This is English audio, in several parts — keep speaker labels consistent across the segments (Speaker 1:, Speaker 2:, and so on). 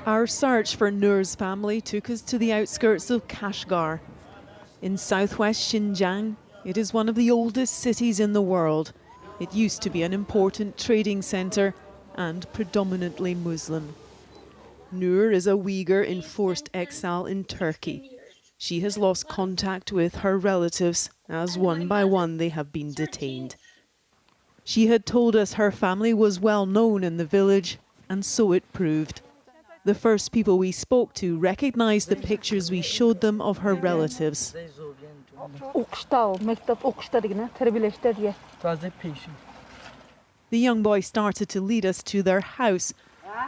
Speaker 1: Our search for Noor's family took us to the outskirts of Kashgar. In southwest Xinjiang, it is one of the oldest cities in the world. It used to be an important trading centre and predominantly Muslim. Noor is a Uyghur in forced exile in Turkey. She has lost contact with her relatives as one by one they have been detained. She had told us her family was well known in the village, and so it proved. The first people we spoke to recognised the pictures we showed them of her relatives. The young boy started to lead us to their house,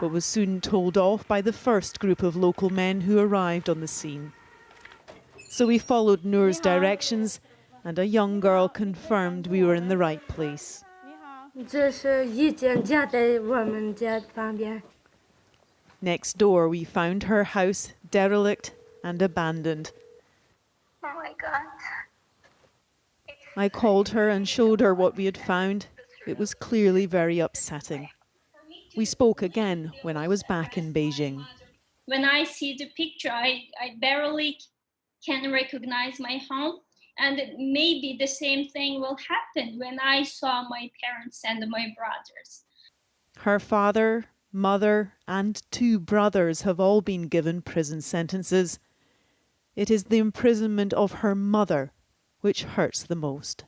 Speaker 1: but was soon told off by the first group of local men who arrived on the scene. So we followed Noor's directions, and a young girl confirmed we were in the right place. Next door, we found her house derelict and abandoned.
Speaker 2: Oh my God.
Speaker 1: I called her and showed her what we had found. It was clearly very upsetting. We spoke again when I was back in Beijing.
Speaker 2: When I see the picture, I barely can recognize my home. And maybe the same thing will happen when I saw my parents and my brothers.
Speaker 1: Her father, mother, and 2 brothers have all been given prison sentences. It is the imprisonment of her mother which hurts the most.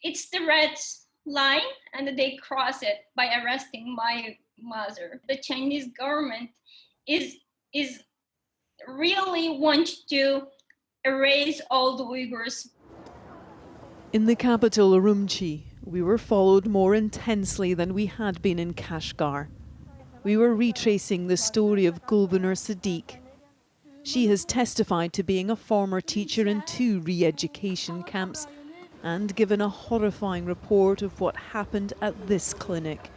Speaker 2: It's the red line, and they cross it by arresting my mother. The Chinese government is really wants to erase all the Uyghurs.
Speaker 1: In the capital, Urumqi, we were followed more intensely than we had been in Kashgar. We were retracing the story of Gulbanur Siddiq. She has testified to being a former teacher in 2 re-education camps and given a horrifying report of what happened at this clinic.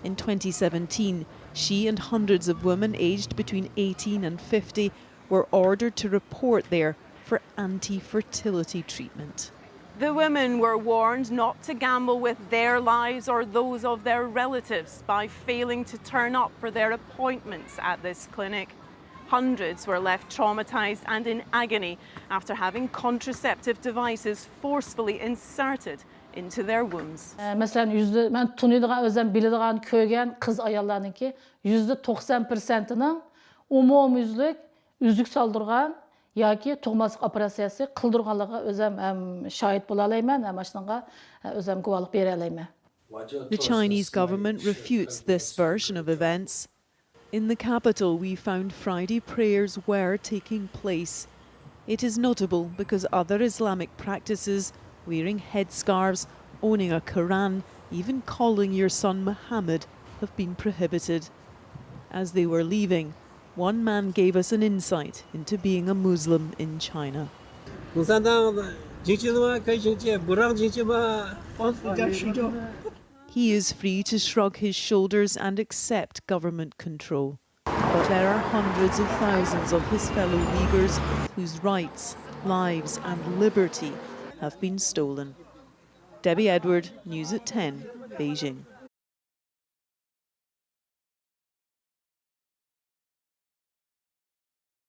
Speaker 1: In 2017, she and hundreds of women aged between 18 and 50 were ordered to report there for anti-fertility treatment. The women were warned not to gamble with their lives or those of their relatives by failing to turn up for their appointments at this clinic. Hundreds were left traumatised and in agony after having contraceptive devices forcefully inserted into their wombs.
Speaker 3: Mesela ben Tunuyduğum özlem bildiğim köygen kız ayarlarınki %90%'ının umumyüzlük üzük saldırgan yoki tug'maslik operatsiyasi qildirganligiga o'zim shohid bo'la olmayman, ham shunga o'zim guvohlik bera olmayman.
Speaker 1: The Chinese government refutes this version of events. In the capital, we found Friday prayers were taking place. It is notable because other Islamic practices, wearing headscarves, owning a Quran, even calling your son Muhammad, have been prohibited. As they were leaving, one man gave us an insight into being a Muslim in China. He is free to shrug his shoulders and accept government control. But there are hundreds of thousands of his fellow Uyghurs whose rights, lives and liberty have been stolen. Debbie Edward, News at 10, Beijing.